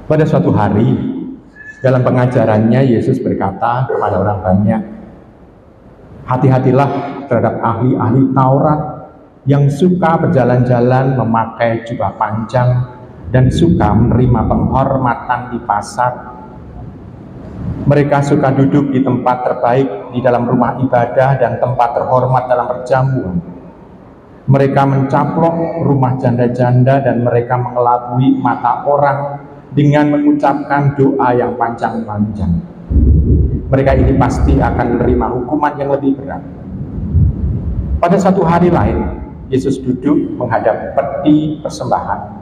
Pada suatu hari, dalam pengajarannya Yesus berkata kepada orang banyak, hati-hatilah terhadap ahli-ahli Taurat yang suka berjalan-jalan memakai jubah panjang dan suka menerima penghormatan di pasar. Mereka suka duduk di tempat terbaik di dalam rumah ibadah dan tempat terhormat dalam perjamuan. Mereka mencaplok rumah janda-janda dan mereka mengelabui mata orang dengan mengucapkan doa yang panjang-panjang. Mereka ini pasti akan menerima hukuman yang lebih berat. Pada satu hari lain, Yesus duduk menghadap peti persembahan.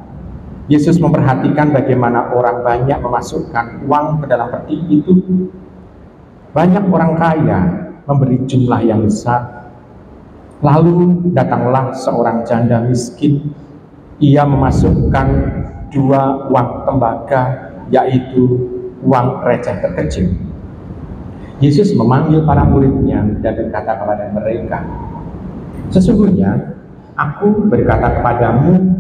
Yesus memperhatikan bagaimana orang banyak memasukkan uang ke dalam peti itu. Banyak orang kaya memberi jumlah yang besar. Lalu datanglah seorang janda miskin. Ia memasukkan 2 uang tembaga, yaitu uang receh terkecil. Yesus memanggil para muridnya dan berkata kepada mereka, sesungguhnya aku berkata kepadamu,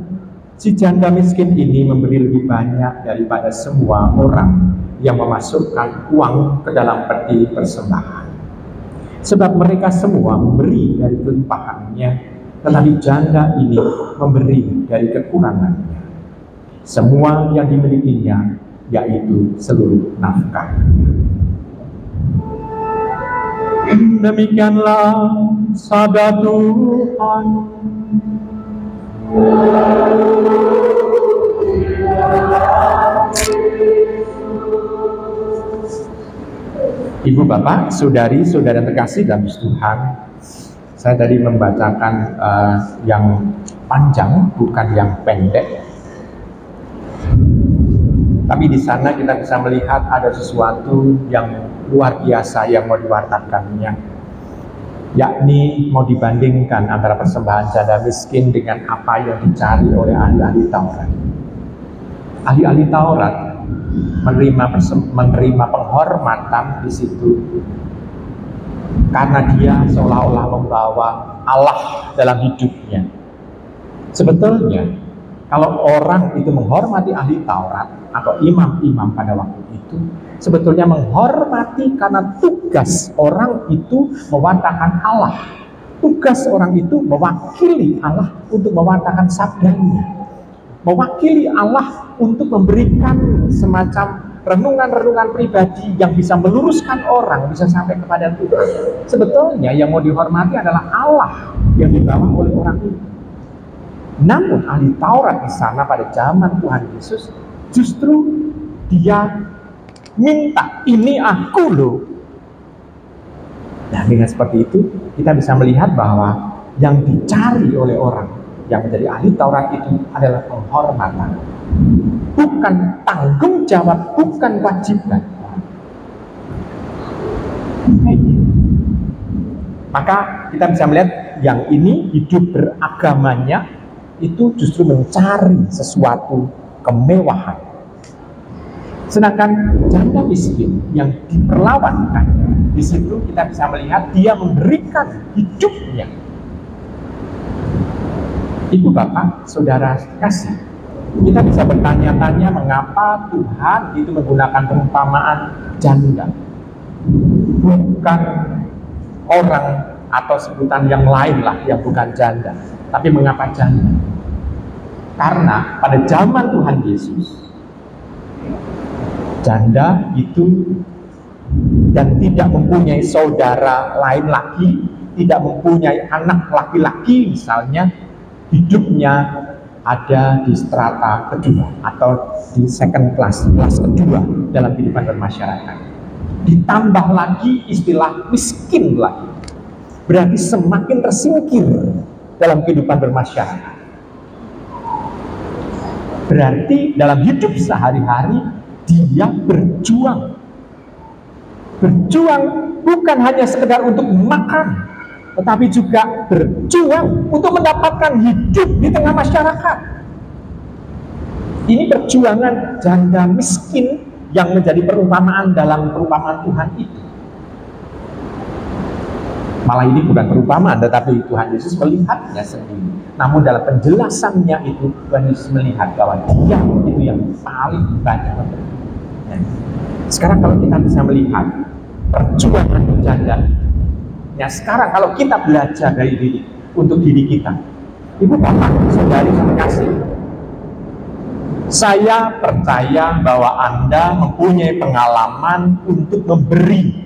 si janda miskin ini memberi lebih banyak daripada semua orang yang memasukkan uang ke dalam peti persembahan. Sebab mereka semua memberi dari kelimpahannya, tetapi janda ini memberi dari kekurangannya. Semua yang dimilikinya, yaitu seluruh nafkah. Demikianlah sabda Tuhan. Ibu, Bapak, saudari-saudara terkasih dalam Tuhan, saya tadi membacakan yang panjang, bukan yang pendek. Tapi di sana kita bisa melihat ada sesuatu yang luar biasa yang mau diwartakannya, yakni mau dibandingkan antara persembahan janda miskin dengan apa yang dicari oleh ahli-ahli Taurat. Ahli-ahli Taurat menerima penghormatan di situ karena dia seolah-olah membawa Allah dalam hidupnya. Sebetulnya kalau orang itu menghormati ahli Taurat atau imam-imam pada waktu itu, sebetulnya menghormati karena tugas orang itu mewartakan Allah. Tugas orang itu mewakili Allah untuk mewartakan sabdanya, mewakili Allah untuk memberikan semacam renungan-renungan pribadi yang bisa meluruskan orang, bisa sampai kepada Tuhan. Sebetulnya yang mau dihormati adalah Allah yang dibawa oleh orang itu. Namun ahli Taurat di sana pada zaman Tuhan Yesus justru dia minta, ini aku loh. Nah, dengan seperti itu kita bisa melihat bahwa yang dicari oleh orang yang menjadi ahli Taurat itu adalah penghormatan, bukan tanggung jawab, bukan kewajiban. Maka kita bisa melihat yang ini hidup beragamanya itu justru mencari sesuatu kemewahan. Sedangkan janda miskin yang diperlawankan, di situ kita bisa melihat dia memberikan hidupnya. Ibu, Bapak, saudara kasih, kita bisa bertanya-tanya mengapa Tuhan itu menggunakan perumpamaan janda, bukan orang atau sebutan yang lain lah yang bukan janda. Tapi mengapa janda? Karena pada zaman Tuhan Yesus, janda itu dan tidak mempunyai saudara lain lagi, tidak mempunyai anak laki-laki misalnya, hidupnya ada di strata kedua atau di second class, kelas kedua dalam kehidupan bermasyarakat. Ditambah lagi istilah miskin lagi, berarti semakin tersingkir dalam kehidupan bermasyarakat. Berarti dalam hidup sehari-hari dia berjuang bukan hanya sekedar untuk makan, tetapi juga berjuang untuk mendapatkan hidup di tengah masyarakat. Ini perjuangan janda miskin yang menjadi perumpamaan dalam perumpamaan Tuhan itu. Malah ini bukan perumpamaan, tetapi Tuhan Yesus melihatnya sendiri. Namun dalam penjelasannya itu Tuhan Yesus melihat bahwa dia itu yang paling banyak memberi. Sekarang kalau kita bisa melihat perjuangan janda, ya sekarang kalau kita belajar dari diri untuk diri kita, ibu bapak, saudari kasih, saya percaya bahwa Anda mempunyai pengalaman untuk memberi.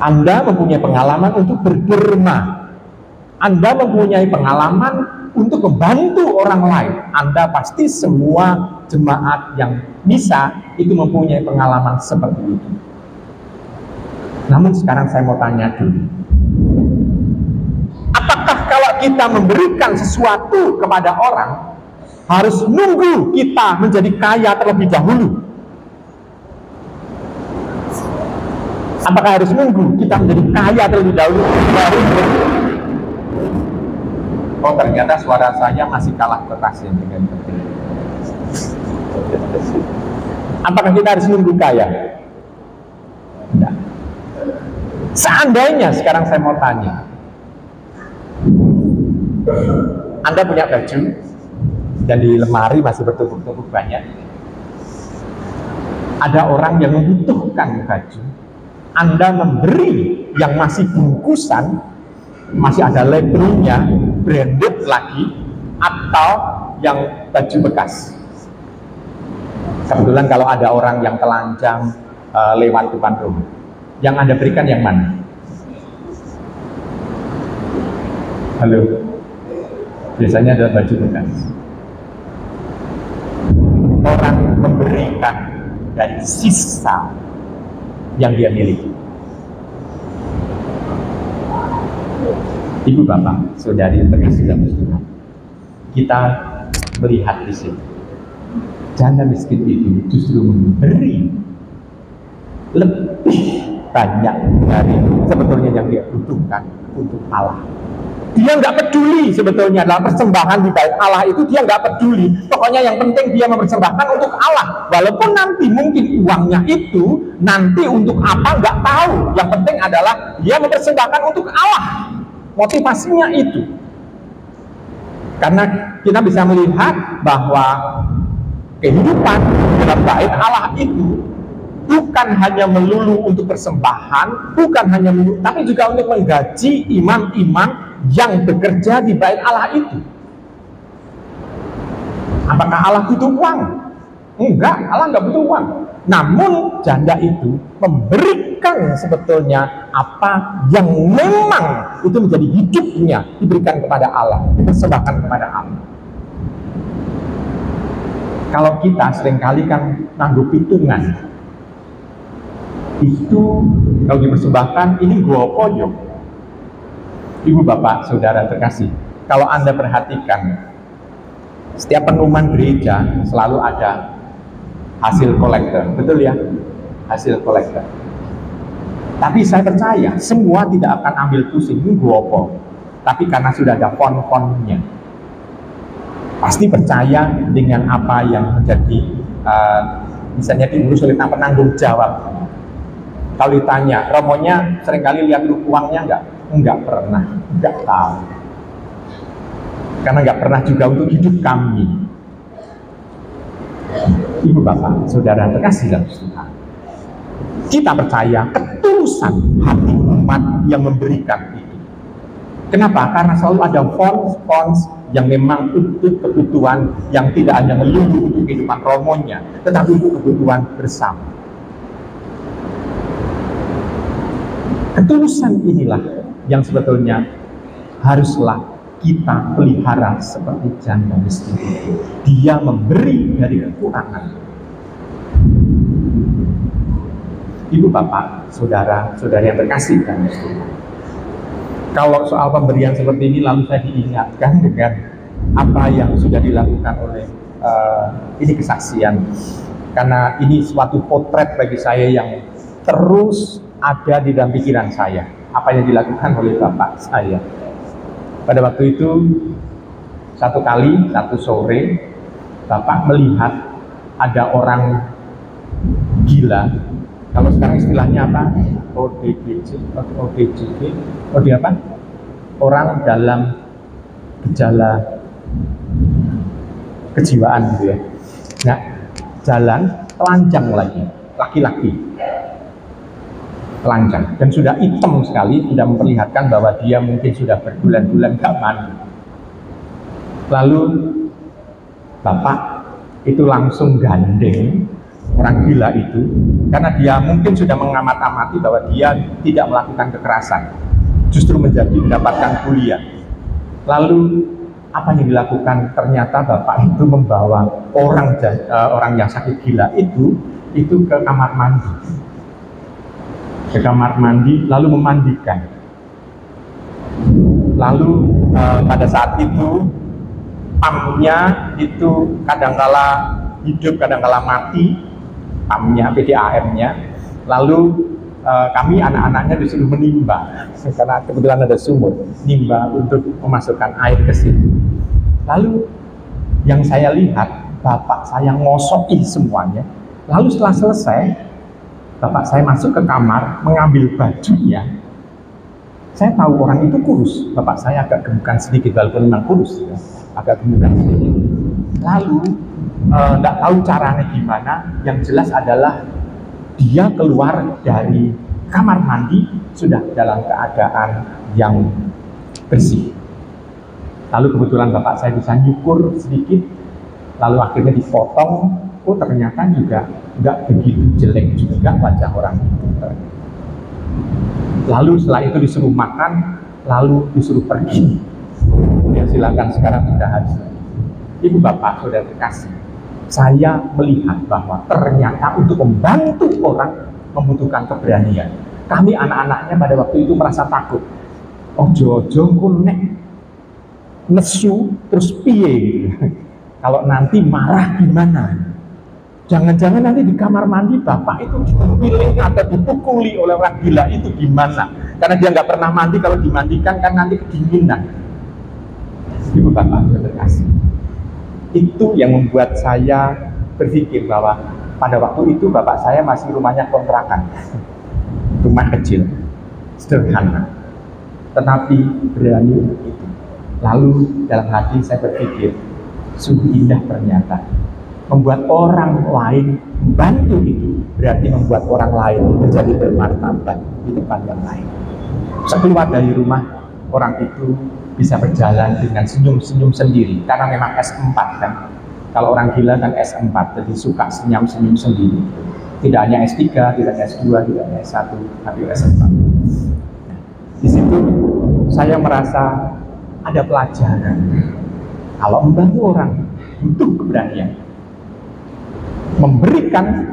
Anda mempunyai pengalaman untuk berderma. Anda mempunyai pengalaman untuk membantu orang lain. Anda pasti semua jemaat yang bisa itu mempunyai pengalaman seperti itu. Namun sekarang saya mau tanya dulu. Apakah kalau kita memberikan sesuatu kepada orang, harus nunggu kita menjadi kaya terlebih dahulu? Apakah harus nunggu kita menjadi kaya terlebih dahulu baru? Oh, ternyata suara saya masih kalah keras dengan betul. Apakah kita harus nunggu kaya? Tidak. Seandainya sekarang saya mau tanya, Anda punya baju dan di lemari masih bertumpuk-tumpuk banyak. Ada orang yang membutuhkan baju, Anda memberi yang masih bungkusan, masih ada labelnya, branded lagi, atau yang baju bekas. Kebetulan kalau ada orang yang telanjang lewat depan rumah, yang Anda berikan yang mana? Halo? Biasanya adalah baju bekas. Orang memberikan dari sisa yang dia miliki. Ibu bapak, saudari terkasih dalam Tuhan, kita melihat di sini, janda miskin itu justru memberi lebih banyak dari sebetulnya yang dia butuhkan untuk Allah. Dia nggak peduli sebetulnya dalam persembahan di bait Allah itu, dia nggak peduli. Pokoknya yang penting dia mempersembahkan untuk Allah. Walaupun nanti mungkin uangnya itu nanti untuk apa nggak tahu. Yang penting adalah dia mempersembahkan untuk Allah. Motivasinya itu. Karena kita bisa melihat bahwa kehidupan dalam bait Allah itu bukan hanya melulu untuk persembahan, bukan hanya melulu, tapi juga untuk menggaji imam-imam yang bekerja di bait Allah itu. Apakah Allah butuh uang? Enggak, Allah enggak butuh uang. Namun janda itu memberikan sebetulnya apa yang memang itu menjadi hidupnya, diberikan kepada Allah, dipersembahkan kepada Allah. Kalau kita seringkali kan nanggup hitungan, itu kalau dipersembahkan ini gua pojok. Ibu bapak saudara terkasih, kalau Anda perhatikan setiap pengumuman gereja selalu ada hasil kolektor, betul ya? Hasil kolektor. Tapi saya percaya semua tidak akan ambil pusing ini gua apa. Tapi karena sudah ada font-fontnya, pasti percaya dengan apa yang menjadi misalnya diurus oleh penanggung jawab. Kalau ditanya, romonya seringkali lihat uangnya enggak? Enggak pernah, enggak tahu. Karena enggak pernah juga untuk hidup kami. Ibu bapak, saudara terkasih dalam Tuhan, kita percaya ketulusan hati umat yang memberikan itu. Kenapa? Karena selalu ada fonts yang memang untuk kebutuhan yang tidak hanya melulu untuk kehidupan romonya, tetapi untuk kebutuhan bersama. Ketulusan inilah yang sebetulnya haruslah kita pelihara seperti janda miskin itu. Dia memberi dari kekurangan. Ibu bapak, saudara, saudari yang terkasih dan kalau soal pemberian seperti ini lalu saya diingatkan dengan apa yang sudah dilakukan oleh ini kesaksian, karena ini suatu potret bagi saya yang terus ada di dalam pikiran saya, apa yang dilakukan oleh bapak saya. Pada waktu itu satu sore bapak melihat ada orang gila Kalau sekarang istilahnya apa? ODGJ, ODGJ, OD apa? Orang dalam gejala kejiwaan gitu ya. Nah, jalan telanjang lagi, laki-laki telanjang dan sudah hitam sekali, sudah memperlihatkan bahwa dia mungkin sudah berbulan-bulan gak mandi. Lalu bapak itu langsung gandeng orang gila itu, karena dia mungkin sudah mengamat-amati bahwa dia tidak melakukan kekerasan, justru mendapatkan kuliah. Lalu apa yang dilakukan? Ternyata bapak itu membawa orang yang sakit gila itu ke kamar mandi, lalu memandikan. Lalu pada saat itu pumpnya itu kadangkala hidup, kadangkala mati, pumpnya, PDAM-nya. Lalu kami anak-anaknya disuruh menimba, karena kebetulan ada sumur, nimba untuk memasukkan air ke situ. Lalu yang saya lihat, bapak saya ngosoki semuanya. Lalu setelah selesai, bapak saya masuk ke kamar, mengambil bajunya. Saya tahu orang itu kurus, bapak saya agak gemukan sedikit, walaupun memang kurus, ya, agak gemukan sedikit. Lalu nggak tahu caranya gimana, yang jelas adalah dia keluar dari kamar mandi sudah dalam keadaan yang bersih. Lalu kebetulan bapak saya bisa nyukur sedikit, lalu akhirnya dipotong. Oh, ternyata juga nggak begitu jelek juga wajah orang itu. Lalu setelah itu disuruh makan, lalu disuruh pergi. Ya silakan, sekarang sudah habis. Ibu bapak, saudara kekasih, saya melihat bahwa ternyata untuk membantu orang membutuhkan keberanian. Kami anak-anaknya pada waktu itu merasa takut. Ojo-ojo nek nesu terus piye, kalau nanti marah gimana? Jangan-jangan nanti di kamar mandi bapak itu dipilih atau dipukuli oleh orang gila itu gimana? Karena dia nggak pernah mandi, kalau dimandikan kan nanti kedinginan. Ibu bapak terkasih, itu yang membuat saya berpikir bahwa pada waktu itu bapak saya masih rumahnya kontrakan, rumah kecil, sederhana, tetapi berani itu. Lalu dalam hati saya berpikir, sungguh indah ternyata. Membuat orang lain membantu itu berarti membuat orang lain menjadi bermartabat di depan yang lain. Sekeluar dari rumah, orang itu bisa berjalan dengan senyum-senyum sendiri, karena memang S4 kan. Kalau orang gila kan S4, jadi suka senyum-senyum sendiri. Tidak hanya S3, tidak hanya S2, tidak hanya S1, tapi S4. Di situ saya merasa ada pelajaran. Kalau membantu orang, butuh keberanian. Memberikan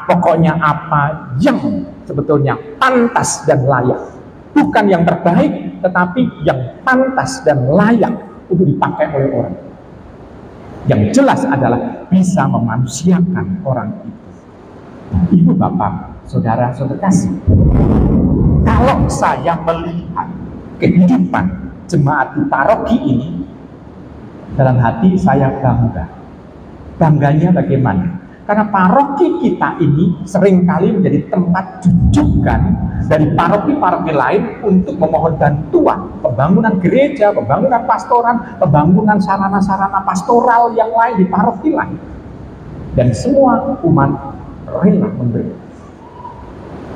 pokoknya apa yang sebetulnya pantas dan layak. Bukan yang terbaik, tetapi yang pantas dan layak untuk dipakai oleh orang. Yang jelas adalah bisa memanusiakan orang itu. Ibu bapak, saudara-saudara kasih, kalau saya melihat kehidupan jemaat di paroki ini, dalam hati saya bangga. Bangganya bagaimana? Karena paroki kita ini seringkali menjadi tempat jujukan dari paroki-paroki lain untuk memohon bantuan pembangunan gereja, pembangunan pastoran, pembangunan sarana-sarana pastoral yang lain di paroki lain. Dan semua umat rela memberi.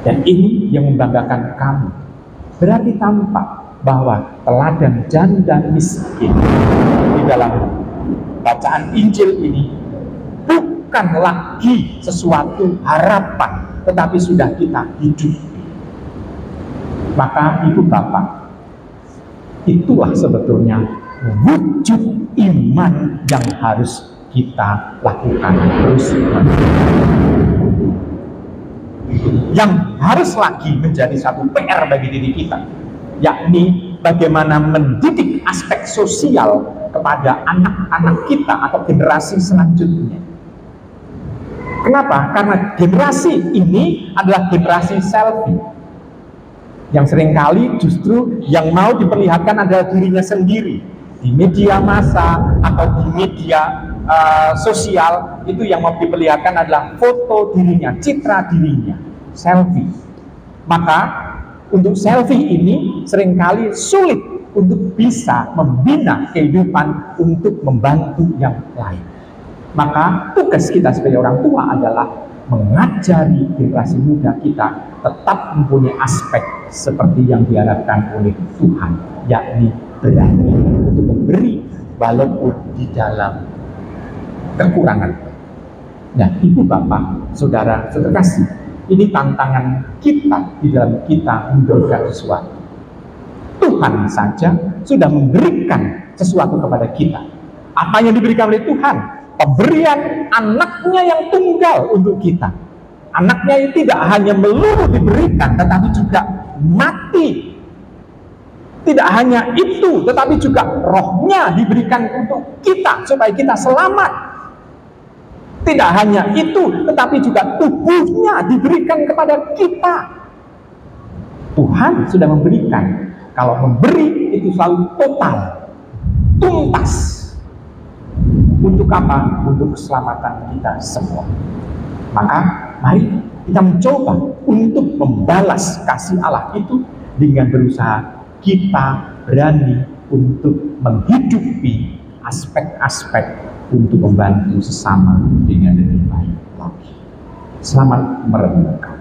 Dan ini yang membanggakan kami. Berarti tampak bahwa teladan janda miskin di dalam bacaan Injil ini bukan lagi sesuatu harapan, tetapi sudah kita hidup. Maka ibu bapak, itulah sebetulnya wujud iman yang harus kita lakukan terus. Yang harus lagi menjadi satu PR bagi diri kita, yakni bagaimana mendidik aspek sosial kepada anak-anak kita atau generasi selanjutnya. Kenapa? Karena generasi ini adalah generasi selfie, yang seringkali justru yang mau diperlihatkan adalah dirinya sendiri di media massa atau di media sosial. Itu yang mau diperlihatkan adalah foto dirinya, citra dirinya. selfie. Maka untuk selfie ini seringkali sulit untuk bisa membina kehidupan untuk membantu yang lain. Maka tugas kita sebagai orang tua adalah mengajari generasi muda kita tetap mempunyai aspek seperti yang diharapkan oleh Tuhan, yakni berani untuk memberi walaupun di dalam kekurangan. Nah, ibu bapak, saudara terkasih, ini tantangan kita di dalam kita memberikan sesuatu. Tuhan saja sudah memberikan sesuatu kepada kita. Apa yang diberikan oleh Tuhan? Pemberian anaknya yang tunggal untuk kita. Anaknya yang tidak hanya melulu diberikan, tetapi juga mati. Tidak hanya itu, tetapi juga rohnya diberikan untuk kita, supaya kita selamat. Tidak hanya itu, tetapi juga tubuhnya diberikan kepada kita. Tuhan sudah memberikan. Kalau memberi itu selalu total, tuntas. Untuk apa? Untuk keselamatan kita semua. Maka mari kita mencoba untuk membalas kasih Allah itu dengan berusaha kita berani untuk menghidupi aspek-aspek untuk membantu sesama dengan lebih baik lagi. Selamat merenungkan.